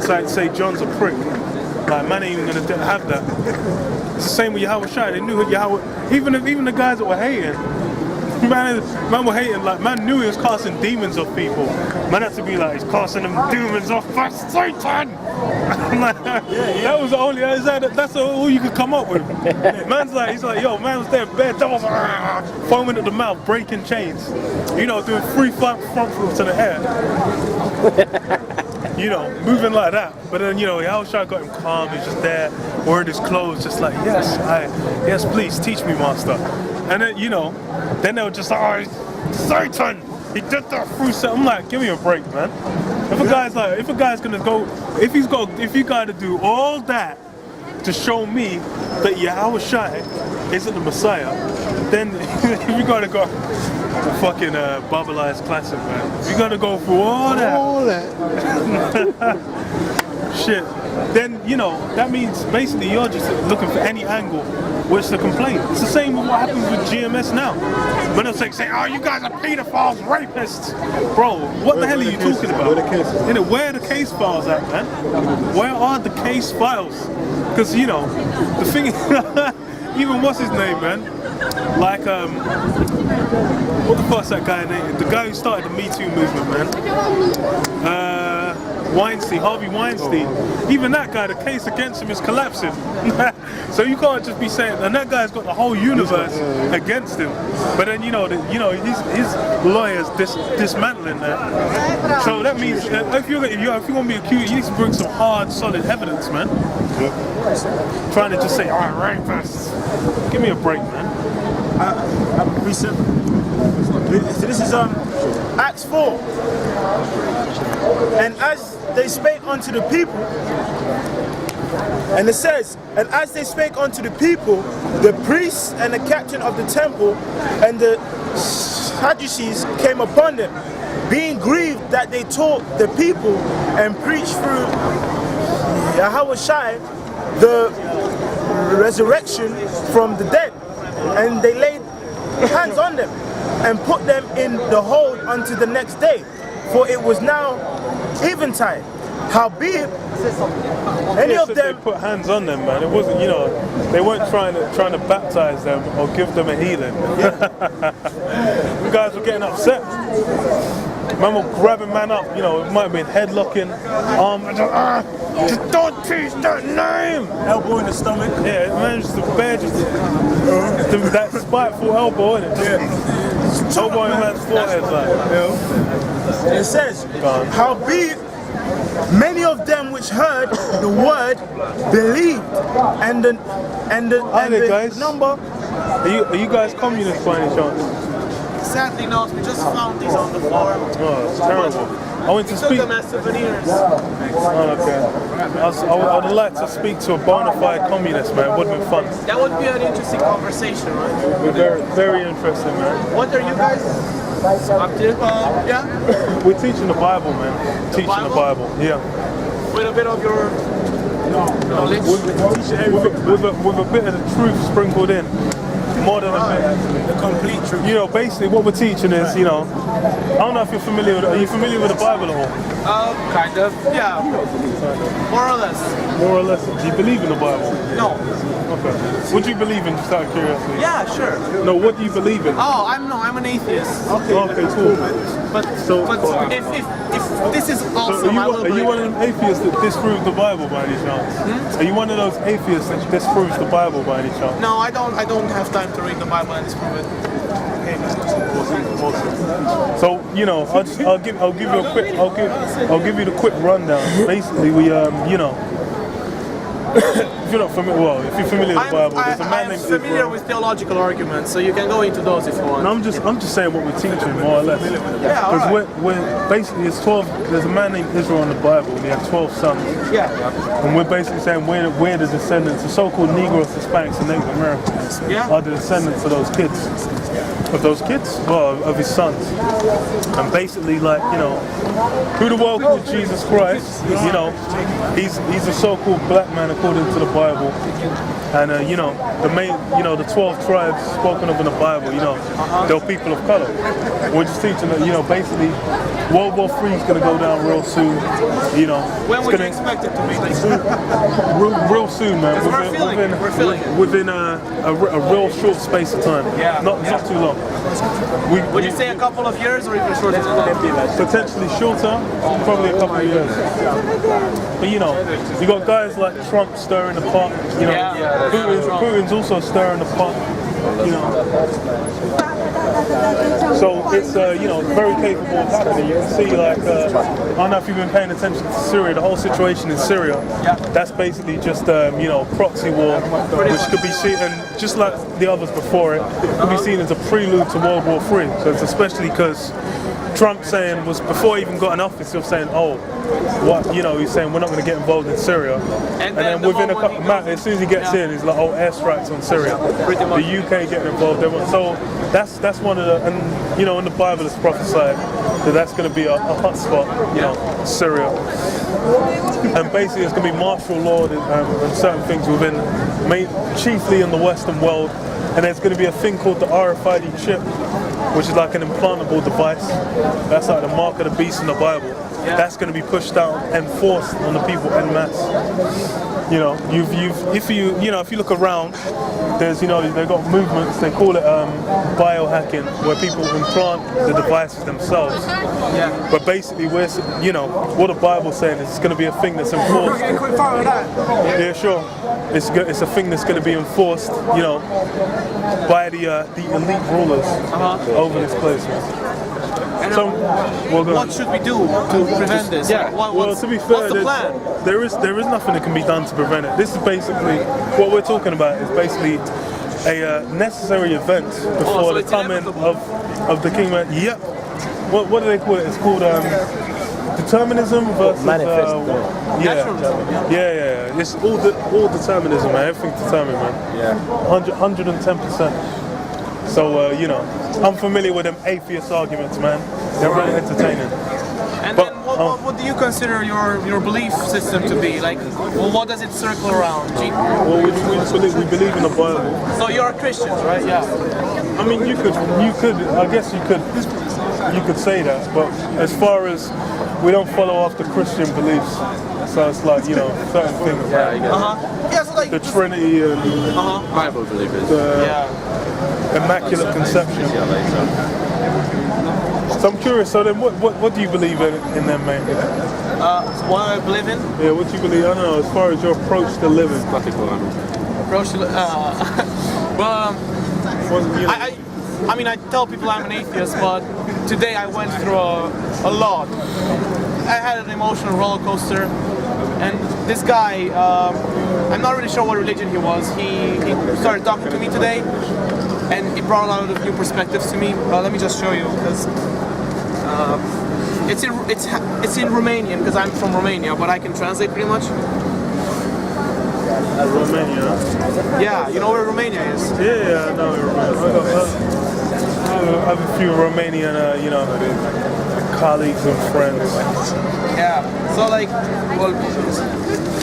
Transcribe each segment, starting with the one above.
say John's a prick. Like, man ain't even gonna have that. It's the same with Yahweh Shai. They knew who Yahweh. Even the guys that were hating, man were hating. Like, man knew he was casting demons off people. Man had to be like, he's casting them demons off by Satan. Like, that was the only. That's all you could come up with. Man's like, he's like, yo, man was there, bare devils, foaming at the mouth, breaking chains. You know, doing 3 front flips in the air. You know, moving like that. But then, you know, Yahushua got him calm. He's just there, wearing his clothes, just like, yes, please teach me, master. And then, you know, then they were just like, oh, Satan, he did that through Satan. I'm like, give me a break, man. If a guy's gonna go, if you gotta do all that to show me that Yahushua isn't the Messiah, then if you gotta go. The fucking Babylon's classic, man. You gotta go through all that. Shit. Then, you know, that means basically you're just looking for any angle which to complain. It's the same with what happens with GMS now. When they'll say, oh, you guys are pedophiles, rapists. Bro, what the hell are you talking about? Where are the case files at, man? Where are the case files? Because, you know, the thing is, even what's his name, man? Like, what the fuck's that guy name? The guy who started the Me Too movement, man. Weinstein, Harvey Weinstein. Even that guy, the case against him is collapsing. So you can't just be saying, and that guy's got the whole universe against him. But then his lawyers dismantling that. So that means if you're gonna be accused, you need to bring some hard, solid evidence, man. Trying to just say, all right, rapists. Give me a break, man. This is Acts 4. And as they spake unto the people, and it says, and as they spake unto the people, the priests and the captain of the temple and the Sadducees came upon them, being grieved that they taught the people and preached through Yahweh Shai the resurrection from the dead. And they laid hands on them and put them in the hold unto the next day, for it was now eventide. Howbeit, any of them, they put hands on them, man. It wasn't, you know, they weren't trying to baptize them or give them a healing. You guys were getting upset. Man were grabbing man up, you know, it might have been headlocking, just don't teach that name! elbow in the stomach. Yeah, man, just the bear, that spiteful elbow, innit? Yeah. Elbow in man's forehead, like. And it says, howbeit, many of them which heard the word believed, and the guys. number. Are you guys communists by any chance? Sadly not, we just found these on the floor. Oh, it's terrible. I went to Took speak. them as souvenirs. Oh, okay. I would like to speak to a bona fide communist, man. It would have been fun. That would be an interesting conversation, right? Very, very interesting, man. What are you guys up to? Yeah? We're teaching the Bible, man. Teaching the Bible. Yeah. With a bit of your knowledge? With a bit of the truth sprinkled in. More than a bit. The complete truth. You know, basically what we're teaching is, you know, I don't know if you're familiar with, are you familiar with the Bible at all? Kind of, yeah. More or less. More or less. Do you believe in the Bible? No. Okay. What do you believe in, just out of curiosity? Yeah, sure. No, what do you believe in? Oh, I'm an atheist. Okay, cool. But if this is awesome, are you one of them atheists that disproves the Bible by any chance? Are you one of those atheists that disproves the Bible by any chance? No, I don't have time to read the Bible and disprove it. Awesome. So, you know, I'll give you the quick rundown. Basically, we you know, if you're not familiar, if you're familiar with the Bible, there's a man named Israel. I'm familiar with theological arguments, so you can go into those if you want. And I'm just saying what we're teaching, more or less. Yeah, all right. Because we're basically, it's 12. There's a man named Israel in the Bible, and he had 12 sons. Yeah. And we're basically saying we're the descendants, the so-called Negroes, Hispanics, and Native Americans are the descendants of those kids. Of those kids? Well, of his sons. And basically, like, you know, who the world called Jesus Christ, you know, he's a so-called black man according to the Bible. And, you know, the 12 tribes spoken of in the Bible, you know, they're people of color. We're just teaching that, you know, basically, World War III is going to go down real soon, you know. When would you expect it to be? Real soon, man. We're feeling it. Within a real short space of time. Yeah. Not too long. Would you say a couple of years or even shorter than that? Potentially shorter, probably a couple of years. But you know, you got guys like Trump stirring the pot. You know, Putin's also stirring the pot. You know. So it's you know, very capable of happening. You can see, like, I don't know if you've been paying attention to Syria, the whole situation in Syria. That's basically just you know, proxy war, which could be seen, and just like the others before it, could be seen as a prelude to World War III. So it's especially because Trump saying was, before he even got in office, he was saying, oh, what, you know, he's saying we're not going to get involved in Syria. And then within a couple months, as soon as he gets in, he's like, oh, airstrikes on Syria. The UK getting involved. So that's one of the, and you know, in the Bible it's prophesied that that's going to be a hot spot, you know, Syria. And basically it's going to be martial law and certain things within, chiefly in the Western world. And there's going to be a thing called the RFID chip, which is like an implantable device. That's like the mark of the beast in the Bible. That's going to be pushed out and forced on the people en masse. You know, if you look around, there's, you know, they've got movements. They call it biohacking, where people implant the devices themselves. But basically, you know, what the Bible's saying is it's going to be a thing that's enforced. Yeah, sure. It's a thing that's going to be enforced, you know, by the elite rulers over this place. And So, what should we do to prevent this? Well, to be fair, what's the plan? there is nothing that can be done to prevent it. This is basically what we're talking about. Is basically a necessary event before the coming of the kingdom. Yep. What do they call it? It's called determinism versus yeah. It's all determinism, man. Everything's determined, man. 110%. So, you know, I'm familiar with them atheist arguments, man. They're really entertaining. And then what do you consider your belief system to be? Like, well, what does it circle around? Well, we believe in the Bible. So you're a Christian, right? Yeah. I mean, you could, I guess you could say that, but as far as, we don't follow after Christian beliefs. So it's like, you know, certain things. Yeah, I guess. Yeah, so like the Trinity and Bible believers. Immaculate Conception. So I'm curious. So then, what do you believe in them, mate? What I believe in? Yeah, what do you believe? I don't know. As far as your approach to living. Approach to I mean, I tell people I'm an atheist, but today I went through a lot. I had an emotional roller coaster, and this guy, I'm not really sure what religion he was. He started talking to me today, and it brought a lot of new perspectives to me. Let me just show you, because it's in Romanian, because I'm from Romania, but I can translate pretty much. Romania? Yeah, you know where Romania is? Yeah, I know where Romania is. I have a few Romanian, you know, colleagues and friends. Yeah. So like, well,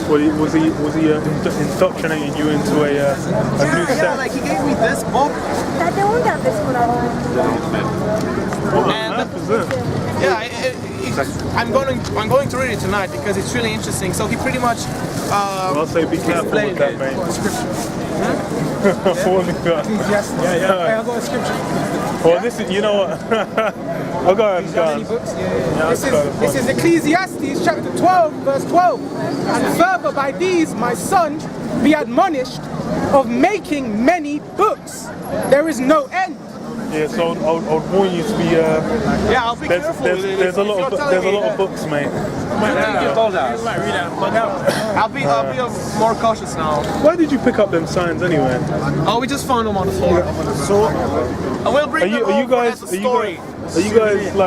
was he indoctrinating you into a new sect? Yeah, like he gave me this book. I'm going to read it tonight because it's really interesting. So he pretty much. I'll say be careful with that, mate. I'll go with scripture. Well, this is, you know what? I'll go ahead and go. This is Ecclesiastes chapter 12, verse 12. And further by these, my son, be admonished of making many books. There is no end. Yeah, so I would warn you to be. I'll be careful. There's a lot of books, mate. I'll be more cautious now. Why did you pick up them signs anyway? Oh, we just found them on the floor. So I will bring them over as a story. Are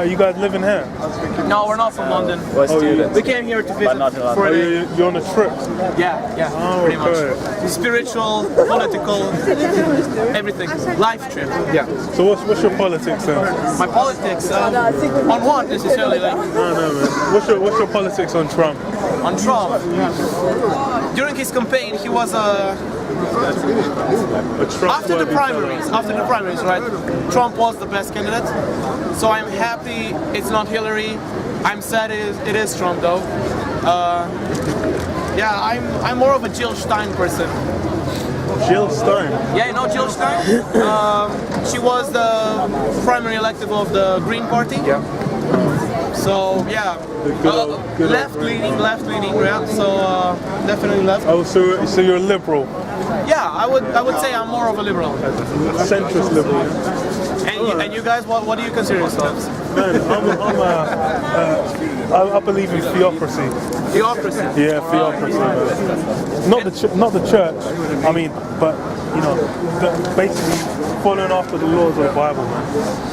you guys living here? No, we're not from London. We're students. We came here to visit not in London. for a day. You're on a trip. Yeah, Oh, pretty okay. much. Spiritual, political, everything. Life trip. Yeah. So what's your politics then? My politics, on what necessarily? Like No, man. What's your politics on Trump? on Trump. During his campaign, he was after the primaries, right? Trump was the best candidate. So I'm happy it's not Hillary. I'm sad it is Trump though. Yeah, I'm more of a Jill Stein person. Jill Stein. Yeah, you know Jill Stein? She was the primary elective of the Green Party. Yeah. So yeah, good left leaning, yeah. So definitely left. Oh, so you're a liberal, Yeah, I would say I'm more of a liberal. centrist liberal. And you guys, what do you consider yourselves? Man, I believe in theocracy. Theocracy. Yeah, theocracy. Man. Not the church. I mean, but you know, basically following after the laws of the Bible, man.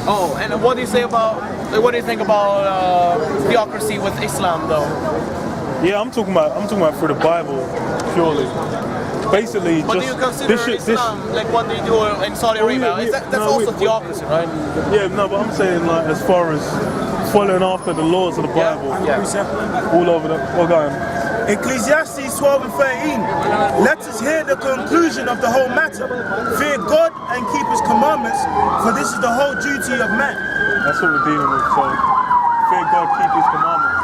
Oh, and what do you think about theocracy with Islam though? Yeah, I'm talking about through the Bible purely. Basically, What do you consider Islam? Like what they do in Saudi Arabia? That's also theocracy, right? Yeah, no, but I'm saying like as far as following after the laws of the Bible, all over the. Well, go on. Ecclesiastes 12 and 13. Let us hear the conclusion of the whole matter. Fear God and keep his commandments, for this is the whole duty of man. That's what we're dealing with. So, fear God, keep his commandments.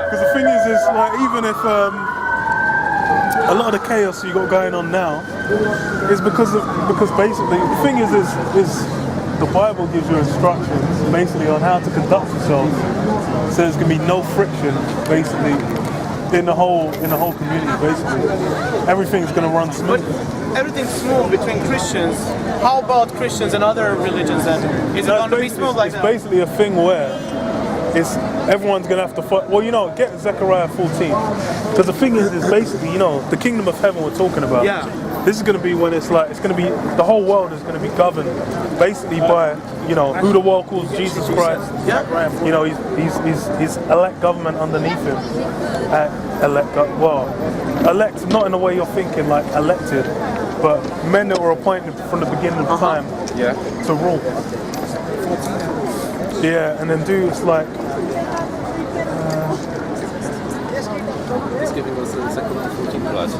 Because the thing is like even if a lot of the chaos you got going on now is because basically the thing is the Bible gives you instructions basically on how to conduct yourself. So there's gonna be no friction basically in the whole community. Basically, everything's gonna run But smoothly. everything's smooth between Christians. How about Christians and other religions then? Is it going to be smooth like It's that? basically a thing where everyone's gonna have to fight. Well, you know, get Zechariah 14, because the thing is basically, you know, the kingdom of heaven we're talking about. Yeah. This is gonna be when it's gonna be the whole world is gonna be governed basically by, you know, who the world calls Jesus Christ. Yeah. You know, he's elect government underneath him. Elect not in the way you're thinking, like elected, but men that were appointed from the beginning of time to rule. Yeah, and then it's like. He's giving us a second 14 class.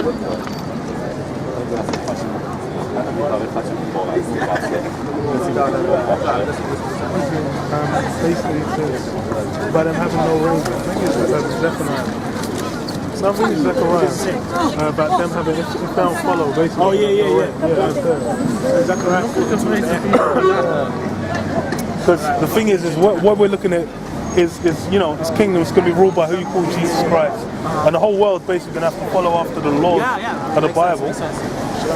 Basically, it says, by them having no rain. I think it's Zephaniah. So I think it's Zechariah. About them having, if they don't follow, basically. Oh, yeah. That's there. Zechariah. Because the thing is what we're looking at is you know, his kingdom is going to be ruled by who you call Jesus Christ. And the whole world's basically going to have to follow after the laws of the Bible.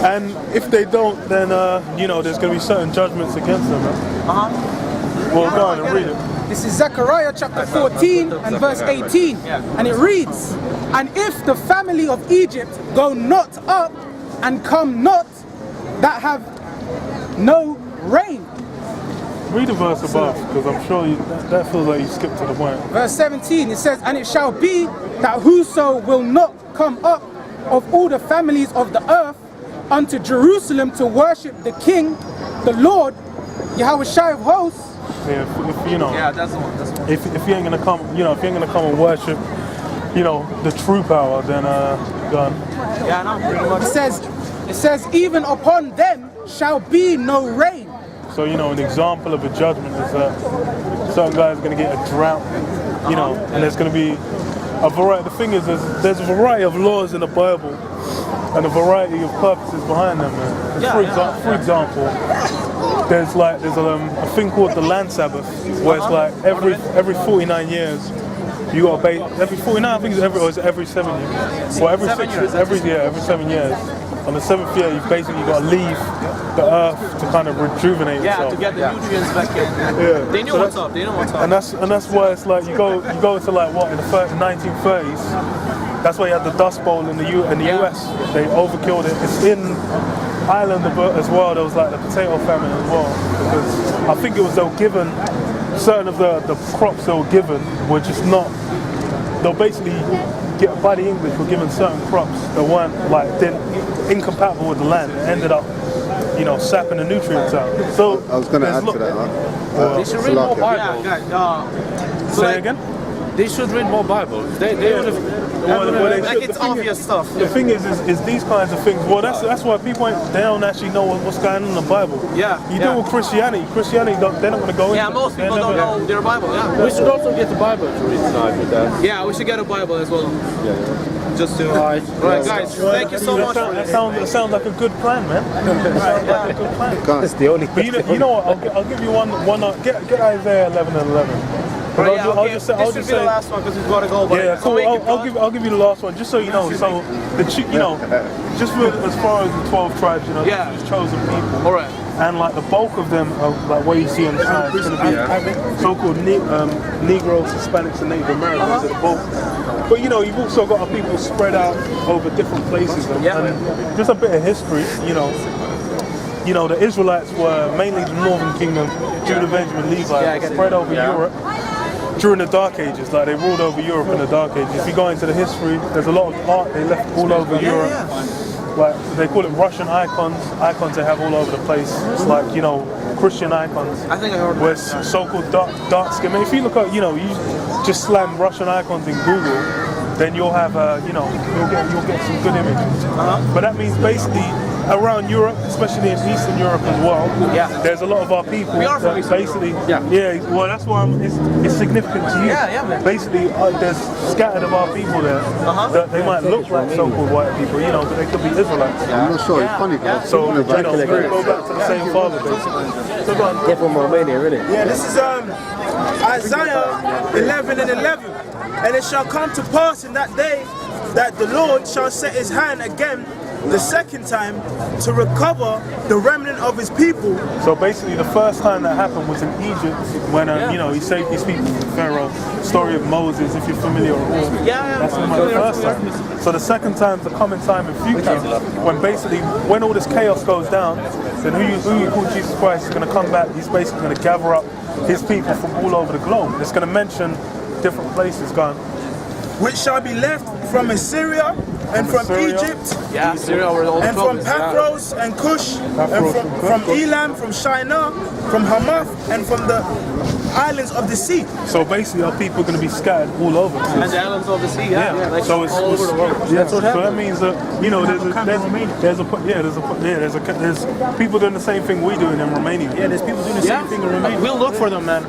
And if they don't, then, you know, there's going to be certain judgments against them. Well, go on and read it. This is Zechariah chapter 14 and verse 18. And it reads, "And if the family of Egypt go not up and come not, that have no rain." Read the verse above, because I'm sure that feels like you skipped to the point. Verse 17, it says, "And it shall be that whoso will not come up of all the families of the earth unto Jerusalem to worship the King, the Lord, Yahweh Shai of hosts." Yeah, if you know, That's the one. if you ain't gonna come, you know, if you ain't gonna come and worship, you know, the true power, then go on. Yeah, no, pretty much. It says, "Even upon them shall be no rain." So, you know, an example of a judgment is that certain guys are going to get a drought, you know, and there's going to be a variety. The thing is, there's a variety of laws in the Bible and a variety of purposes behind them, man. For example, there's a thing called the land Sabbath, where it's like every 49 years, you got to pay, every 49, I think it's every 7 years. Well, every 6 years, every 7 years. On the 7th year, you've basically got to leave the earth to kind of rejuvenate yourself. Yeah, to get the nutrients back in. Yeah. They knew what's up. And that's why it's like you go to like what in the 1930s. That's why you had the Dust Bowl in the US. They overkilled it. It's in Ireland as well. There was like the potato famine as well, because I think they were given certain of the crops they were given were just not. They'll basically get by the English were given certain crops that weren't incompatible with the land. It ended up, sapping the nutrients out. So I was going to add to that. They should read more Bible. Say again. They should read more Bible. They would have. Like it's obvious stuff. The thing is these kinds of things. Well, that's why people they don't actually know what's going on in the Bible. Yeah. You do with Christianity. They're not going to go in. Yeah, most people don't know their Bible. Yeah. We should also get the Bible to read tonight with that. Yeah, we should get a Bible as well. Just to. Alright. Right, guys. Thank you so much for It this. sounds like a good plan, man. It sounds like a good plan. That's the only. But you know what? I'll give you one. Get Isaiah 11 and 11. Right, yeah, I'll just say. this should be the last one because we've got to go. But Yeah, cool. I'll give you the last one, just so you know. So just as far as the 12 tribes, Yeah. these chosen people. All right. And like the bulk of them, are, like what you see on the side, is going to be so-called Negroes, Hispanics, and Native Americans. The bulk. But you've also got people spread out over different places, and just a bit of history. The Israelites were mainly the Northern Kingdom, Judah, Benjamin, Levi, spread over Europe. During the Dark Ages, like they ruled over Europe in the Dark Ages. If you go into the history, there's a lot of art they left all over Europe. Like they call it Russian icons they have all over the place. It's like, Christian icons. I think I heard where so-called dark skin. I mean, if you look at, you just slam Russian icons in Google, then you'll have, you'll get some good images. But that means basically around Europe, especially in Eastern Europe as well, there's a lot of our people that basically, well, that's why it's significant to you. Man. Basically, there's scattered of our people there that they might look like so-called white people, but they could be Israelites. I'm not sure. It's funny. So, go back to the same father, basically. So go on. They're from Romania, really. Yeah, this is Isaiah 11 and 11. And it shall come to pass in that day that the Lord shall set his hand again the second time to recover the remnant of his people. So basically the first time that happened was in Egypt when he saved these people from Pharaoh. Story of Moses, if you're familiar at all. That's the first time. So the second time, the coming time in future, when all this chaos goes down, then who you call Jesus Christ is going to come back. He's basically going to gather up his people from all over the globe. It's going to mention different places gone. Which shall be left from Assyria and from Egypt, Syria were all and from Pathros and Cush, and from Elam, from Shinar, from Hamath, and from the islands of the sea. So basically, our people are going to be scattered all over. And the islands of the sea, like so it's all over the world. Yeah, so that means that there's people doing the same thing we doing in Romania. Yeah, there's people doing the same thing in Romania. We'll look for them, man.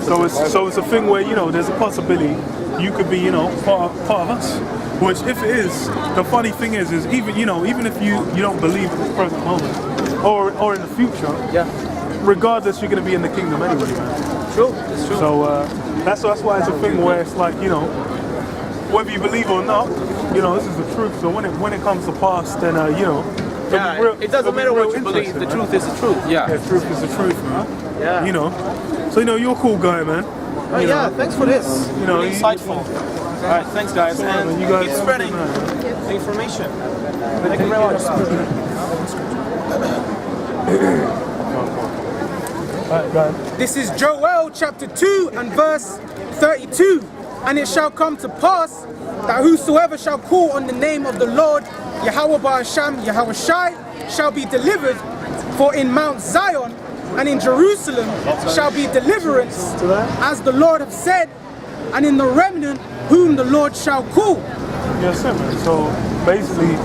So it's a thing where there's a possibility you could be part of us. Which, if it is, the funny thing is even if you don't believe at the present moment or in the future, regardless, you're going to be in the kingdom anyway. True, it's true. So that's why it's a thing where it's like whether you believe or not, this is the truth. So when it comes to pass, then it doesn't matter what you believe. The truth is the truth. The truth is the truth, man. So you're a cool guy, man. Thanks for this. Really insightful. All right, thanks guys, and you guys keep spreading the information. Thank you very much. This is Joel chapter 2 and verse 32. And it shall come to pass that whosoever shall call on the name of the Lord, Yahweh Ba'asham, Yahweh Shai, shall be delivered. For in Mount Zion and in Jerusalem shall be deliverance, as the Lord hath said, and in the remnant whom the Lord shall call. Yes, sir, man. So basically,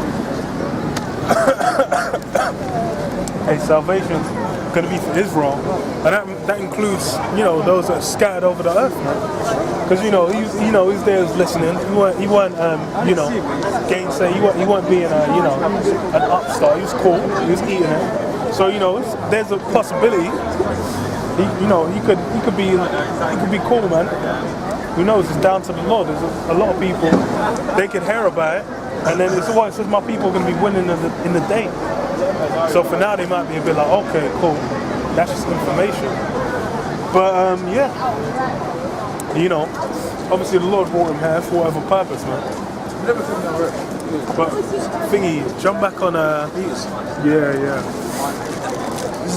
salvation's going to be for Israel, and that includes those that are scattered over the earth, man. Because he's there listening. He weren't gainsay. He weren't being an upstart. He was cool. He was eating it. So there's a possibility. He could be cool, man. Who knows? It's down to the Lord. There's a lot of people, they can hear about it, and then it says my people are going to be winning in the day. So for now, they might be a bit like, okay, cool, that's just information. But obviously the Lord brought him here for whatever purpose, man. But thingy, jump back on.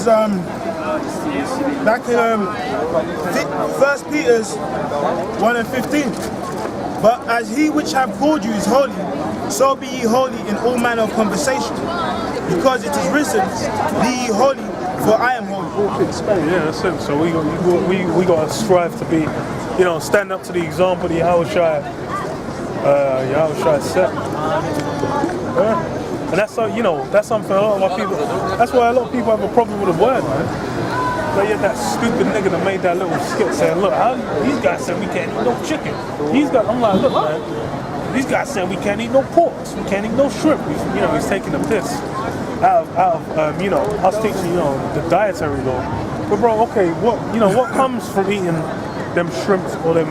says back in 1 Peter's 1:15. But as he which have called you is holy, so be ye holy in all manner of conversation. Because it is written, be ye holy, for I am holy. Yeah, that's it. So we got to strive to be, you know, stand up to the example the Yahushua set. Yeah. And that's you know, that's something a lot of our people. That's why a lot of people have a problem with the word, man. Like, you had that stupid nigga that made that little skit saying, look, these guys said we can't eat no chicken. I'm like, look, man, these guys said we can't eat no pork, we can't eat no shrimp. You know, he's taking the piss out of you know, us teaching, you know, the dietary law. But bro, okay, what comes from eating them shrimps or them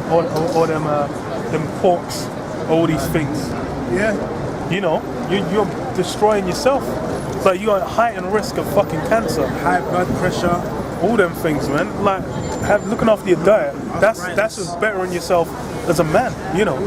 porks, all these things? Yeah. You know, you're destroying yourself. It's like you're at heightened risk of fucking cancer, High blood pressure. all them things, man. Like, looking after your diet, that's just bettering yourself as a man, you know.